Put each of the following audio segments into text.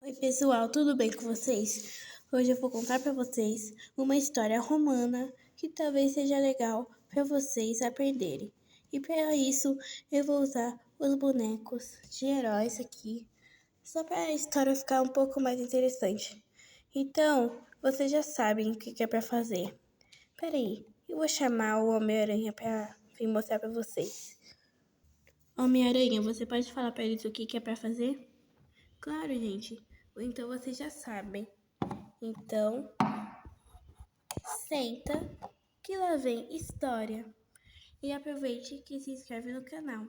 Oi pessoal, tudo bem com vocês? Hoje eu vou contar para vocês uma história romana que talvez seja legal para vocês aprenderem. E para isso eu vou usar os bonecos de heróis aqui, só para a história ficar um pouco mais interessante. Então, vocês já sabem o que é para fazer. Peraí, eu vou chamar o Homem-Aranha para vir mostrar para vocês. Homem-Aranha, você pode falar para eles o que é para fazer? Claro, gente. Então vocês já sabem. Então, senta que lá vem história. E aproveite que se inscreve no canal.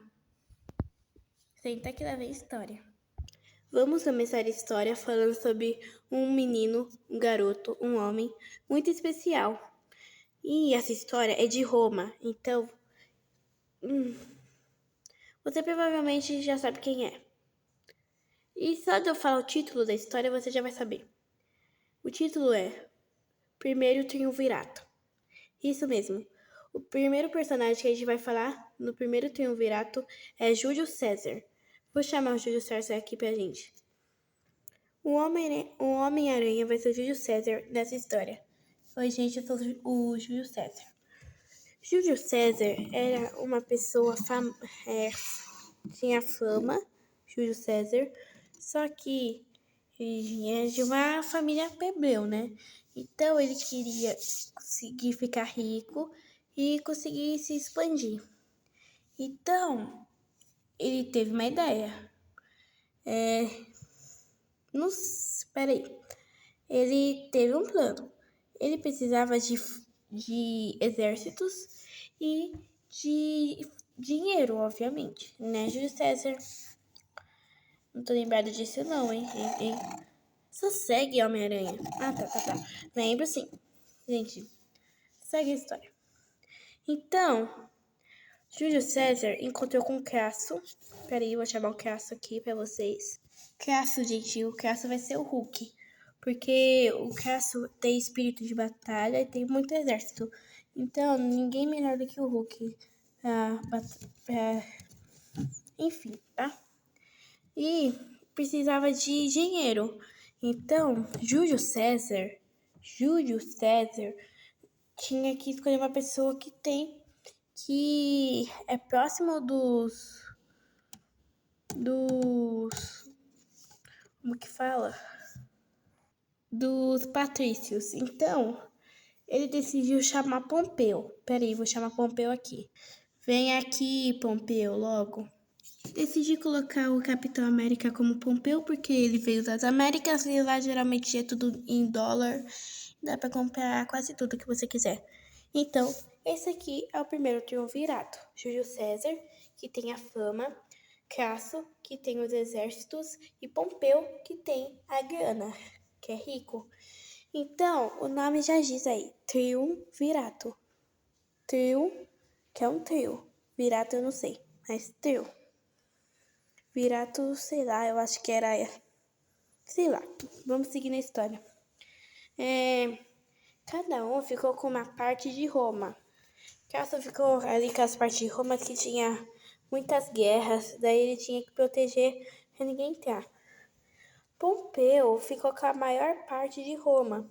Senta que lá vem história. Vamos começar a história falando sobre um menino, um garoto, um homem muito especial. E essa história é de Roma. Então, você provavelmente já sabe quem é. E só de eu falar o título da história, você já vai saber. O título é Primeiro Triunvirato. Isso mesmo. O primeiro personagem que a gente vai falar no primeiro triunvirato é Júlio César. Vou chamar o Júlio César aqui pra gente. O Homem-Aranha vai ser o Júlio César nessa história. Oi, gente, eu sou o Júlio César. Júlio César era uma pessoa tinha fama, Júlio César, só que ele vinha de uma família plebeu, né? Então ele queria conseguir ficar rico e conseguir se expandir. Então ele teve uma ideia. Espera aí. Ele teve um plano. Ele precisava de exércitos e de dinheiro, obviamente, né, Júlio César? Não tô lembrado disso não, hein? Só segue Homem-Aranha. Ah, tá. Lembro sim. Gente, segue a história. Então, Júlio César encontrou com Crasso. Peraí, eu vou chamar o Crasso aqui pra vocês. Crasso, gente, o Crasso vai ser o Hulk. Porque o Crasso tem espírito de batalha e tem muito exército. Então, ninguém melhor do que o Hulk enfim, tá? E precisava de dinheiro. Então, Júlio César tinha que escolher uma pessoa que é próximo como que fala? Dos patrícios. Então, ele decidiu chamar Pompeu. Peraí, vou chamar Pompeu aqui. Vem aqui, Pompeu, logo. Decidi colocar o Capitão América como Pompeu porque ele veio das Américas e lá geralmente é tudo em dólar. Dá pra comprar quase tudo que você quiser. Então, esse aqui é o primeiro triunvirato. Júlio César, que tem a fama, Crasso, que tem os exércitos, e Pompeu, que tem a grana, que é rico. Então, o nome já diz aí, triunvirato. Trio, que é um trio. Virato eu não sei, mas trio. Virato, sei lá, eu acho que era. Sei lá, vamos seguir na história. Cada um ficou com uma parte de Roma. Crasso ficou ali com as partes de Roma que tinha muitas guerras, daí ele tinha que proteger pra ninguém entrar. Pompeu ficou com a maior parte de Roma.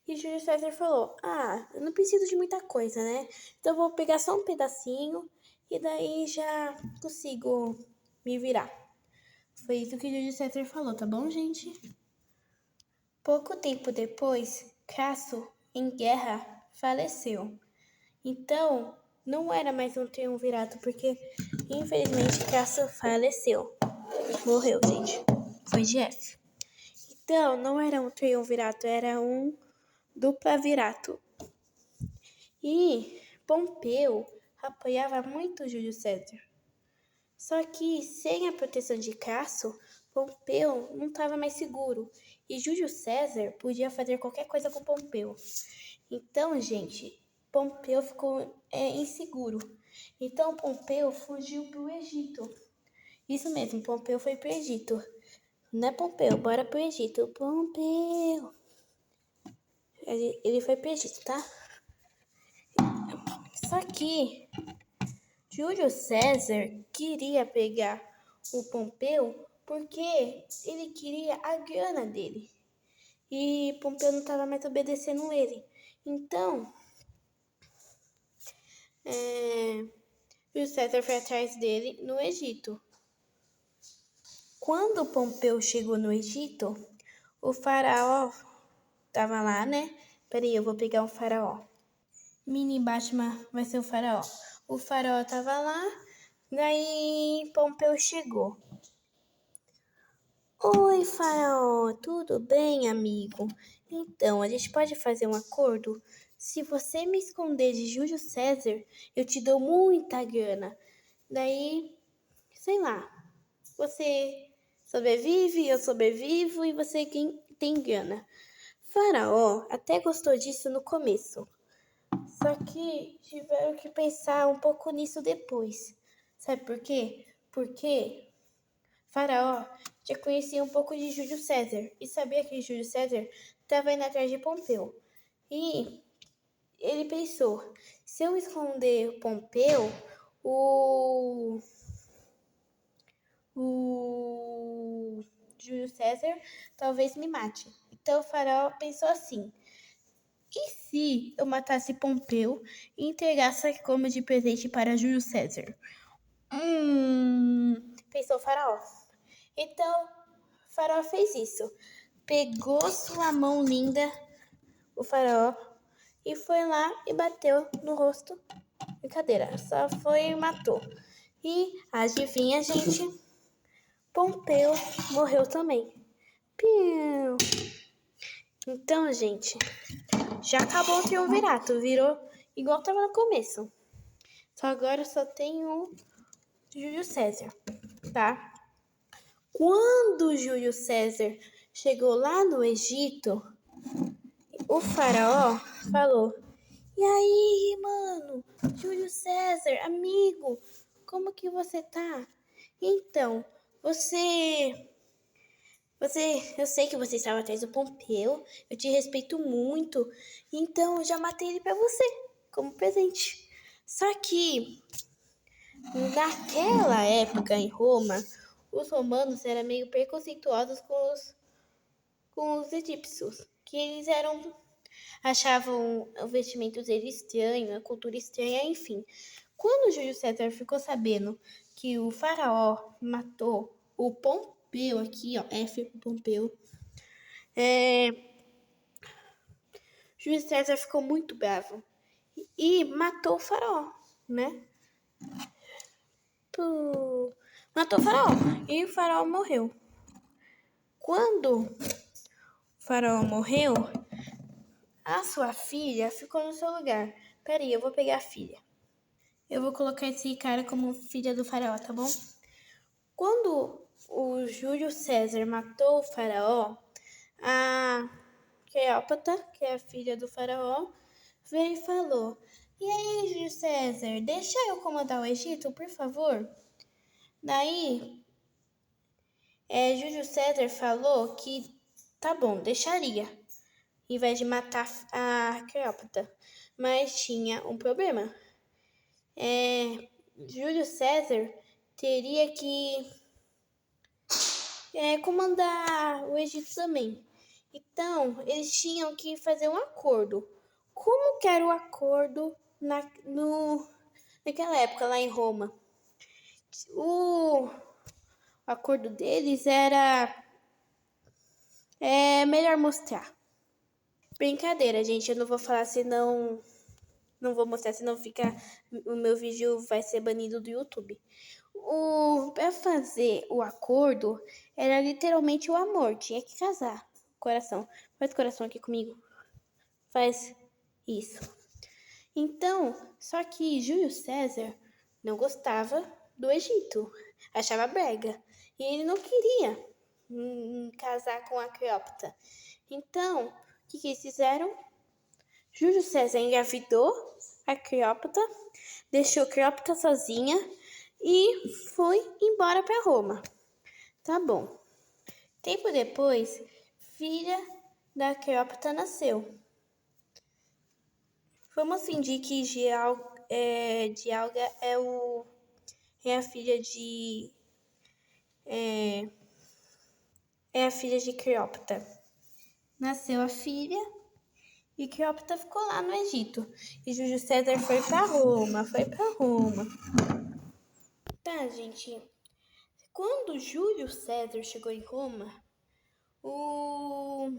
E Júlio César falou: Ah, eu não preciso de muita coisa, né? Então eu vou pegar só um pedacinho e daí já consigo me virar. Foi isso que Júlio César falou, tá bom, gente? Pouco tempo depois, Crasso, em guerra, faleceu. Então, não era mais um triunvirato, porque infelizmente Crasso faleceu. Morreu, gente. Foi de F. Então, não era um triunvirato, era um duplavirato. E Pompeu apoiava muito Júlio César. Só que, sem a proteção de Crasso, Pompeu não estava mais seguro. E Júlio César podia fazer qualquer coisa com Pompeu. Então, gente, Pompeu ficou inseguro. Então, Pompeu fugiu para o Egito. Isso mesmo, Pompeu foi para o Egito. Não é Pompeu, bora para o Egito. Pompeu. Ele foi para o Egito, tá? Só que Júlio César queria pegar o Pompeu porque ele queria a grana dele. E Pompeu não estava mais obedecendo ele. Então, Júlio César foi atrás dele no Egito. Quando Pompeu chegou no Egito, o faraó tava lá, né? Peraí, eu vou pegar o faraó. Mini Batman vai ser o faraó. O faraó tava lá, daí Pompeu chegou. Oi, faraó, tudo bem, amigo? Então, a gente pode fazer um acordo? Se você me esconder de Júlio César, eu te dou muita grana. Daí, sei lá, você sobrevive, eu sobrevivo e você tem grana. Faraó até gostou disso no começo, só que tiveram que pensar um pouco nisso depois. Sabe por quê? Porque Faraó já conhecia um pouco de Júlio César e sabia que Júlio César estava indo atrás de Pompeu. E ele pensou, se eu esconder Pompeu, o Júlio César talvez me mate. Então o faraó pensou assim, e se eu matasse Pompeu e entregasse como de presente para Júlio César? Pensou o faraó. Então, o faraó fez isso. Pegou sua mão linda, o faraó, e foi lá e bateu no rosto. Brincadeira, só foi e matou. E adivinha, gente? Pompeu morreu também. Piu. Então, gente, já acabou o triunvirato, virou igual tava no começo. Só agora só tem o Júlio César, tá? Quando Júlio César chegou lá no Egito, o faraó falou: "E aí, mano, Júlio César, amigo, como que você tá? Então, eu sei que você estava atrás do Pompeu, eu te respeito muito, então eu já matei ele pra você, como presente. Só que, naquela época em Roma, os romanos eram meio preconceituosos com os egípcios, que eles achavam o vestimento deles estranho, a cultura estranha, enfim. Quando Júlio César ficou sabendo que o faraó matou o Pompeu aqui, ó, F Pompeu, Júlio César ficou muito bravo e matou o faraó, né? Matou o faraó e o faraó morreu. Quando o faraó morreu, a sua filha ficou no seu lugar. Peraí, eu vou pegar a filha. Eu vou colocar esse cara como filha do faraó, tá bom? Quando o Júlio César matou o faraó, a Cleópatra, que é a filha do faraó, veio e falou: "E aí, Júlio César, deixa eu comandar o Egito, por favor?" Daí, Júlio César falou que tá bom, deixaria, em vez de matar a Cleópatra. Mas tinha um problema. Júlio César teria que comandar o Egito também. Então, eles tinham que fazer um acordo. Como que era o acordo naquela época, lá em Roma? O acordo deles era... melhor mostrar. Brincadeira, gente. Eu não vou falar senão... Não vou mostrar, senão o meu vídeo vai ser banido do YouTube. Pra fazer o acordo, era literalmente o amor. Tinha que casar. Coração. Faz coração aqui comigo. Faz isso. Então, só que Júlio César não gostava do Egito. Achava brega. E ele não queria casar com a Cleópatra. Então, o que eles fizeram? Júlio César engravidou a Cleópatra, deixou a Cleópatra sozinha e foi embora para Roma. Tá bom. Tempo depois, filha da Cleópatra nasceu. Vamos fingir que Dialga é a filha de é a filha de Cleópatra. Nasceu a filha e Cleópatra ficou lá no Egito. E Júlio César foi para Roma. Tá, gente. Quando Júlio César chegou em Roma, o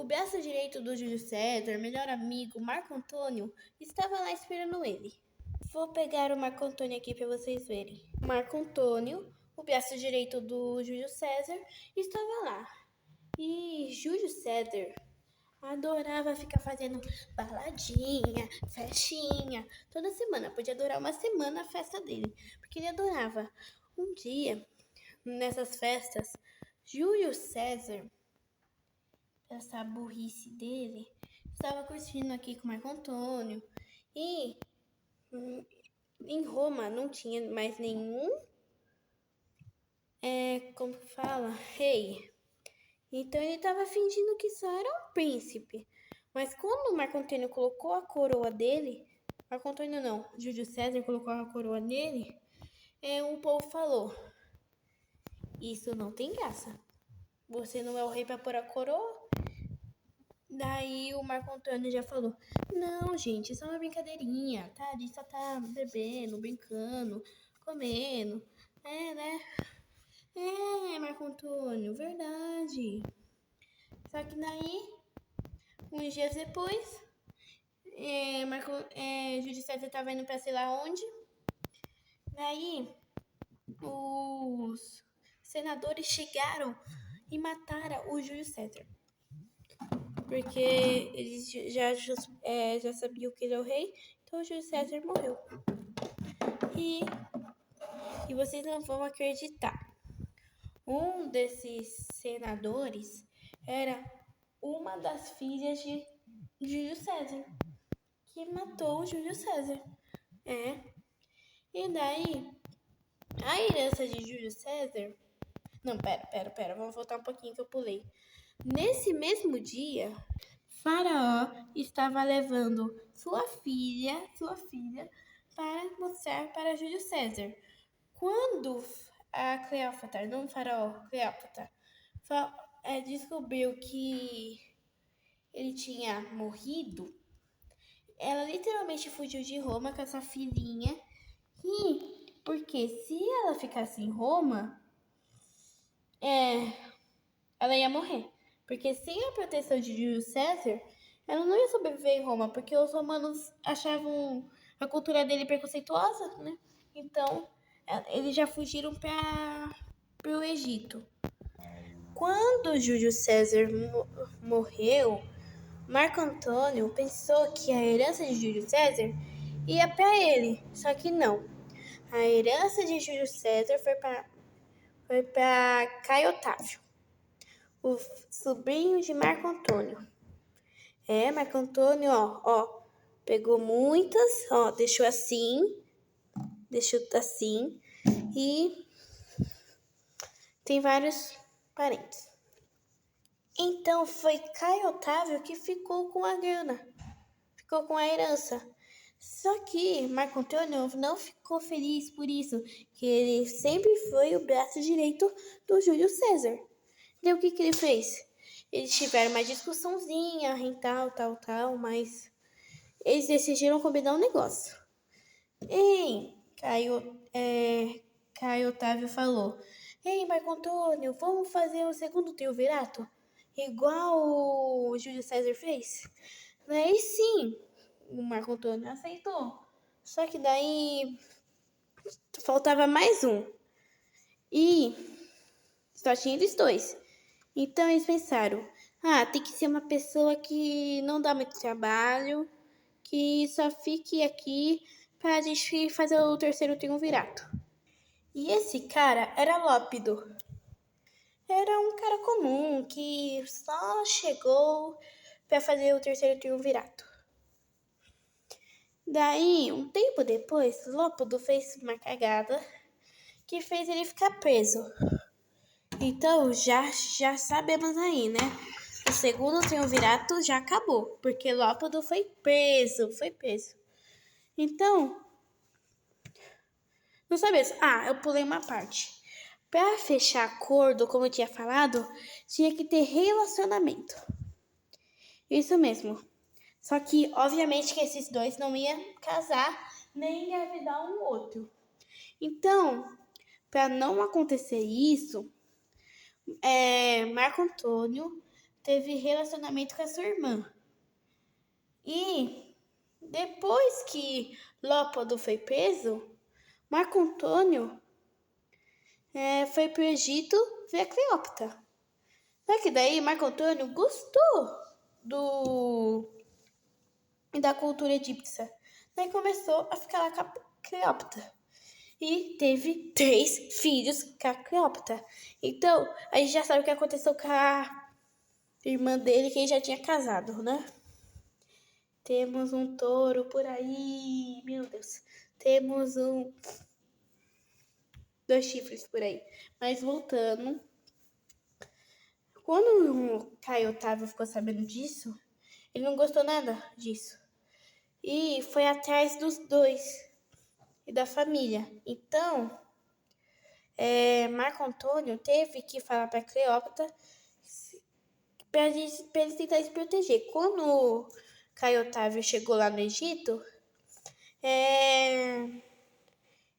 braço direito do Júlio César, melhor amigo, Marco Antônio, estava lá esperando ele. Vou pegar o Marco Antônio aqui para vocês verem. Marco Antônio, o braço direito do Júlio César, estava lá. E Júlio César adorava ficar fazendo baladinha, festinha, toda semana. Podia durar uma semana a festa dele, porque ele adorava. Um dia, nessas festas, Júlio César, essa burrice dele, estava curtindo aqui com Marco Antônio. E em Roma não tinha mais nenhum, como fala, rei. Então ele estava fingindo que só era um príncipe. Mas quando o Marco Antônio colocou a coroa dele, Marco Antônio não, Júlio César colocou a coroa nele, o povo falou: isso não tem graça. Você não é o rei para pôr a coroa? Daí o Marco Antônio já falou: não, gente, isso é uma brincadeirinha, tá? A gente só tá bebendo, brincando, comendo. Né? Marco Antônio, verdade. Só que daí, uns dias depois, Júlio César tava indo pra sei lá onde. Daí, os senadores chegaram e mataram o Júlio César. Porque eles já sabiam que ele é o rei, então o Júlio César morreu. E vocês não vão acreditar. Um desses senadores era uma das filhas de Júlio César, que matou o Júlio César. E daí, a herança de Júlio César... Não, pera, vamos voltar um pouquinho que eu pulei. Nesse mesmo dia, Faraó estava levando sua filha para mostrar para Júlio César. Quando a Cleópatra, não o Faraó, Cleópatra, descobriu que ele tinha morrido, ela literalmente fugiu de Roma com essa filhinha. Porque se ela ficasse em Roma, ela ia morrer. Porque sem a proteção de Júlio César, ela não ia sobreviver em Roma, porque os romanos achavam a cultura dele preconceituosa, né? Então, eles já fugiram para o Egito. Quando Júlio César morreu, Marco Antônio pensou que a herança de Júlio César ia para ele, só que não. A herança de Júlio César foi para Caio Otávio, o sobrinho de Marco Antônio. Marco Antônio, pegou muitas, deixou assim, e tem vários parentes. Então foi Caio Otávio que ficou com a grana, ficou com a herança. Só que Marco Antônio não ficou feliz por isso, que ele sempre foi o braço direito do Júlio César. Daí o que ele fez? Eles tiveram uma discussãozinha em tal, mas eles decidiram combinar um negócio. Caio Otávio falou: ei, Marco Antônio, vamos fazer o segundo triunvirato? Igual o Júlio César fez? Daí sim, o Marco Antônio aceitou. Só que daí faltava mais um. E só tinha eles dois. Então eles pensaram: tem que ser uma pessoa que não dá muito trabalho, que só fique aqui pra gente fazer o terceiro triunvirato. E esse cara era Lópido. Era um cara comum que só chegou para fazer o terceiro triunvirato. Daí, um tempo depois, Lópido fez uma cagada que fez ele ficar preso. Então, já sabemos aí, né? O segundo triunvirato já acabou, porque Lópido foi preso. Então, não sabemos. Eu pulei uma parte. Para fechar acordo, como eu tinha falado, tinha que ter relacionamento. Isso mesmo. Só que, obviamente, que esses dois não iam casar nem engravidar um outro. Então, para não acontecer isso, Marco Antônio teve relacionamento com a sua irmã. E depois que Lópodo foi preso, Marco Antônio foi para o Egito ver a Cleópatra. Só que daí Marco Antônio gostou da cultura egípcia. Daí começou a ficar lá com a Cleópatra. E teve 3 filhos com a Cleópatra. Então, a gente já sabe o que aconteceu com a irmã dele, que ele já tinha casado, né? Temos um touro por aí, meu Deus. Temos 2 chifres por aí. Mas voltando, quando o Caio Otávio ficou sabendo disso, ele não gostou nada disso. E foi atrás dos 2 e da família. Então, Marco Antônio teve que falar para Cleópatra para eles tentarem se proteger. Quando Caio Otávio chegou lá no Egito,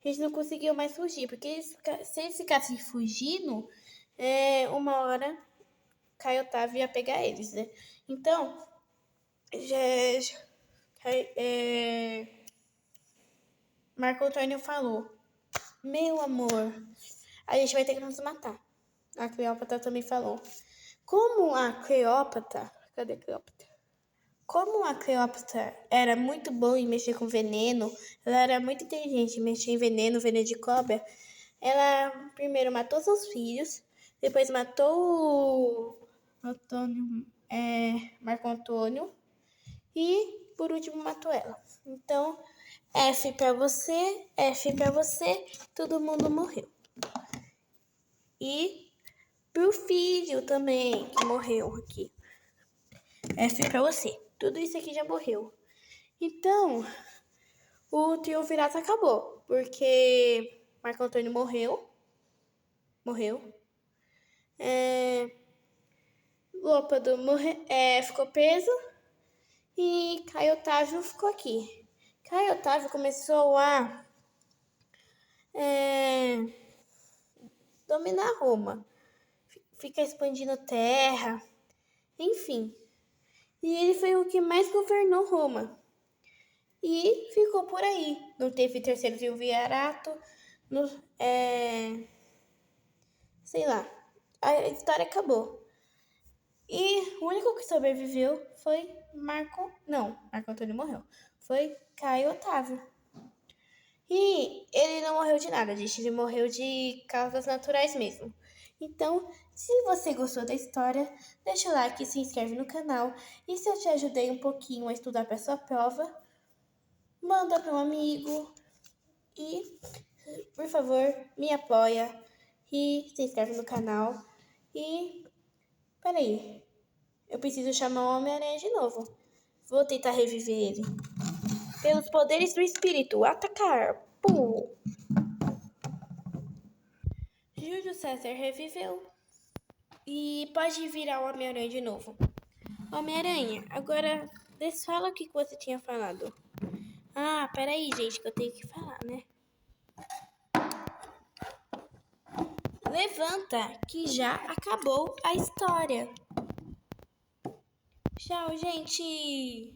eles não conseguiam mais fugir, porque se eles ficassem fugindo, uma hora Caio Otávio ia pegar eles, né? Então, Marco Antônio falou: meu amor, a gente vai ter que nos matar. A Cleópatra também falou. Como a Cleópatra... Cadê a Cleópatra? Como a Cleópatra era muito boa em mexer com veneno, ela era muito inteligente em mexer em veneno de cobra, ela primeiro matou seus filhos, depois matou Marco Antônio e, por último, matou ela. Então, F pra você, todo mundo morreu. E pro filho também, que morreu aqui. F pra você. Tudo isso aqui já morreu. Então, o triunvirato acabou. Porque Marco Antônio morreu. Lópado ficou preso. E Caio Otávio ficou aqui. Caio Otávio começou a dominar Roma. Fica expandindo terra. Enfim. E ele foi o que mais governou Roma. E ficou por aí. Não teve terceiro triunvirato. Sei lá. A história acabou. E o único que sobreviveu foi Marco Antônio morreu. Foi Caio Otávio. E ele não morreu de nada, gente. Ele morreu de causas naturais mesmo. Então, se você gostou da história, deixa o like, se inscreve no canal. E se eu te ajudei um pouquinho a estudar para sua prova, manda para um amigo. E, por favor, me apoia. E se inscreve no canal. E, peraí. Eu preciso chamar o Homem-Aranha de novo. Vou tentar reviver ele. Pelos poderes do espírito, atacar. Pum! Júlio César reviveu. E pode virar o Homem-Aranha de novo. Homem-Aranha, agora desfala o que você tinha falado. Ah, peraí, gente, que eu tenho que falar, né? Levanta, que já acabou a história. Tchau, gente!